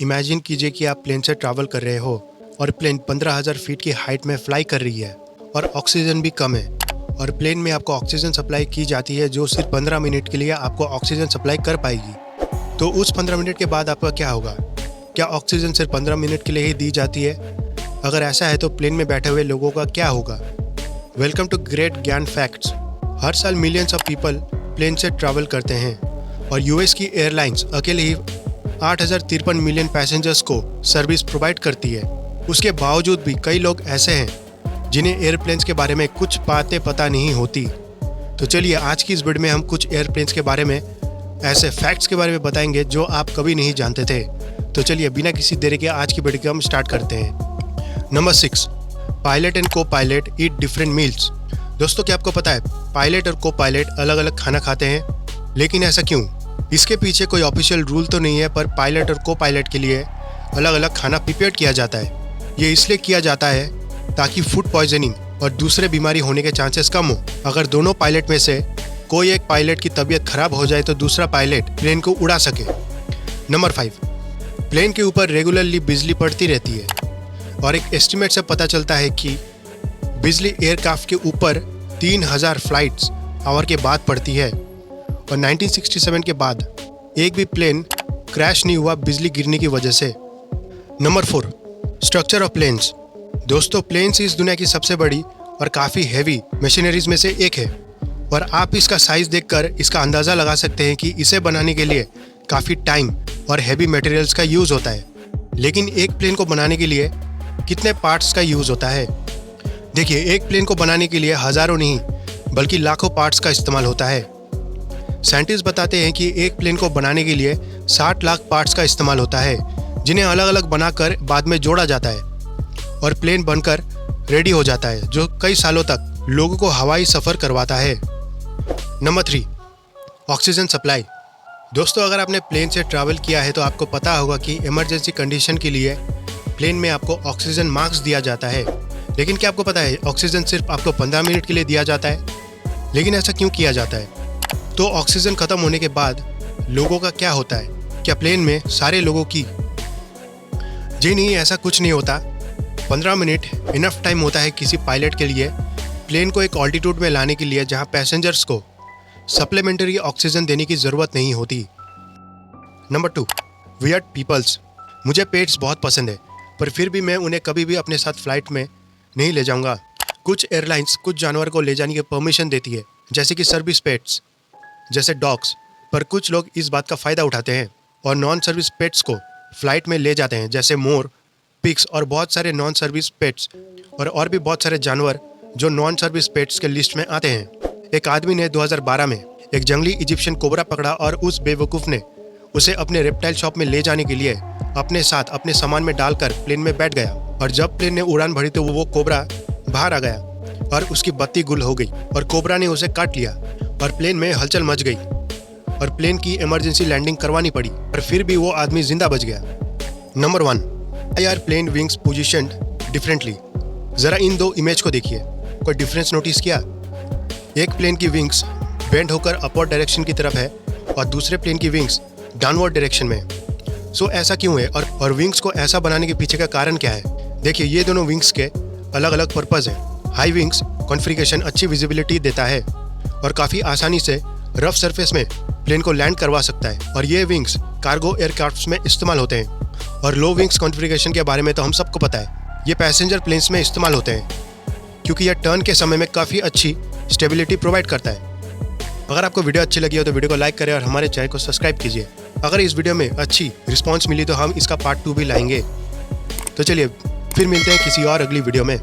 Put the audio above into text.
Imagine कीजिए कि आप प्लेन से ट्रैवल कर रहे हो और प्लेन 15,000 फीट की हाइट में फ्लाई कर रही है और ऑक्सीजन भी कम है और प्लेन में आपको ऑक्सीजन सप्लाई की जाती है जो सिर्फ 15 मिनट के लिए आपको ऑक्सीजन सप्लाई कर पाएगी। तो उस 15 मिनट के बाद आपका क्या होगा? क्या ऑक्सीजन सिर्फ 15 मिनट के लिए ही दी जाती है? अगर ऐसा है तो प्लेन में बैठे हुए लोगों का क्या होगा? वेलकम टू ग्रेट ज्ञान फैक्ट्स। हर साल मिलियंस ऑफ पीपल प्लेन से ट्रैवल करते हैं और यूएस की एयरलाइंस अकेले ही 8,053 मिलियन पैसेंजर्स को सर्विस प्रोवाइड करती है। उसके बावजूद भी कई लोग ऐसे हैं जिन्हें एयरप्लेन्स के बारे में कुछ बातें पता नहीं होती। तो चलिए आज की इस वीडियो में हम कुछ एयरप्लेन्स के बारे में ऐसे फैक्ट्स के बारे में बताएंगे जो आप कभी नहीं जानते थे। तो चलिए बिना किसी देरी के आज की वीडियो को हम स्टार्ट करते हैं। नंबर 6, पायलट एंड को पायलट ईट डिफरेंट मील्स। दोस्तों क्या आपको पता है पायलट और को पायलट अलग अलग खाना खाते हैं? लेकिन ऐसा क्यों? इसके पीछे कोई ऑफिशियल रूल तो नहीं है, पर पायलट और को पायलट के लिए अलग अलग खाना प्रिपेयर किया जाता है। ये इसलिए किया जाता है ताकि फूड पॉइजनिंग और दूसरे बीमारी होने के चांसेस कम हो। अगर दोनों पायलट में से कोई एक पायलट की तबीयत खराब हो जाए तो दूसरा पायलट प्लेन को उड़ा सके। नंबर 5, प्लेन के ऊपर रेगुलरली बिजली पड़ती रहती है और एक एस्टिमेट से पता चलता है कि बिजली एयरक्राफ्ट के ऊपर 3,000 फ्लाइट्स आवर के बाद पड़ती है और 1967 के बाद एक भी प्लेन क्रैश नहीं हुआ बिजली गिरने की वजह से। Number 4, structure of plains. दोस्तों प्लेन्स इस दुनिया की सबसे बड़ी और काफ़ी हैवी मशीनरीज में से एक है और आप इसका साइज देखकर इसका अंदाज़ा लगा सकते हैं कि इसे बनाने के लिए काफ़ी टाइम और हैवी मटेरियल्स का यूज़ होता है। लेकिन एक प्लेन को बनाने के लिए कितने पार्ट्स का यूज़ होता है? देखिए, एक प्लेन को बनाने के लिए हज़ारों नहीं बल्कि लाखों पार्ट्स का इस्तेमाल होता है। साइंटिस्ट बताते हैं कि एक प्लेन को बनाने के लिए 60 लाख पार्ट्स का इस्तेमाल होता है जिन्हें अलग अलग बनाकर बाद में जोड़ा जाता है और प्लेन बनकर रेडी हो जाता है जो कई सालों तक लोगों को हवाई सफ़र करवाता है। Number 3, oxygen supply. दोस्तों अगर आपने प्लेन से ट्रैवल किया है तो आपको पता होगा कि इमरजेंसी कंडीशन के लिए प्लेन में आपको ऑक्सीजन मास्क दिया जाता है। लेकिन क्या आपको पता है ऑक्सीजन सिर्फ आपको 15 मिनट के लिए दिया जाता है? लेकिन ऐसा क्यों किया जाता है? तो ऑक्सीजन ख़त्म होने के बाद लोगों का क्या होता है? क्या प्लेन में सारे लोगों की? जी नहीं, ऐसा कुछ नहीं होता। 15 मिनट इनफ टाइम होता है किसी पायलट के लिए प्लेन को एक ऑल्टीट्यूड में लाने के लिए जहां पैसेंजर्स को सप्लीमेंट्री ऑक्सीजन देने की ज़रूरत नहीं होती। Number 2, weird peoples. मुझे पेट्स बहुत पसंद है पर फिर भी मैं उन्हें कभी भी अपने साथ फ्लाइट में नहीं ले जाऊंगा। कुछ एयरलाइंस कुछ जानवर को ले जाने की परमिशन देती है जैसे कि सर्विस पेट्स जैसे डॉग्स, पर कुछ लोग इस बात का फ़ायदा उठाते हैं और नॉन सर्विस पेट्स को फ्लाइट में ले जाते हैं जैसे मोर, पिग्स और बहुत सारे नॉन सर्विस पेट्स और भी बहुत सारे जानवर जो नॉन सर्विस पेट्स के लिस्ट में आते हैं। एक आदमी ने 2012 में एक जंगली इजिप्शियन कोबरा पकड़ा और उस बेवकूफ़ ने उसे अपने रेप्टाइल शॉप में ले जाने के लिए अपने साथ अपने सामान में डालकर प्लेन में बैठ गया और जब प्लेन ने उड़ान भरी तो वो कोबरा बाहर आ गया और उसकी बत्ती गुल हो गई और कोबरा ने उसे काट लिया और प्लेन में हलचल मच गई और प्लेन की इमरजेंसी लैंडिंग करवानी पड़ी पर फिर भी वो आदमी जिंदा बच गया। Number 1, why are plane wings positioned differently. ज़रा इन दो इमेज को देखिए, कोई डिफरेंस नोटिस किया? एक प्लेन की विंग्स बेंड होकर अपवर्ड डायरेक्शन की तरफ है और दूसरे प्लेन की विंग्स डाउनवर्ड डायरेक्शन में। सो ऐसा क्यों है और विंग्स को ऐसा बनाने के पीछे का कारण क्या है? देखिए, ये दोनों विंग्स के अलग अलग पर्पज़ है। हाई विंग्स कॉन्फ़िगरेशन अच्छी विजिबिलिटी देता है और काफ़ी आसानी से रफ सरफेस में प्लेन को लैंड करवा सकता है और ये विंग्स कार्गो एयरक्राफ्ट्स में इस्तेमाल होते हैं। और लो विंग्स कॉन्फ़िगरेशन के बारे में तो हम सबको पता है, ये पैसेंजर प्लेन्स में इस्तेमाल होते हैं क्योंकि यह टर्न के समय में काफ़ी अच्छी स्टेबिलिटी प्रोवाइड करता है। अगर आपको वीडियो अच्छी लगी हो तो वीडियो को लाइक करें और हमारे चैनल को सब्सक्राइब कीजिए। अगर इस वीडियो में अच्छी रिस्पांस मिली तो हम इसका पार्ट 2 भी लाएंगे। तो चलिए फिर मिलते हैं किसी और अगली वीडियो में।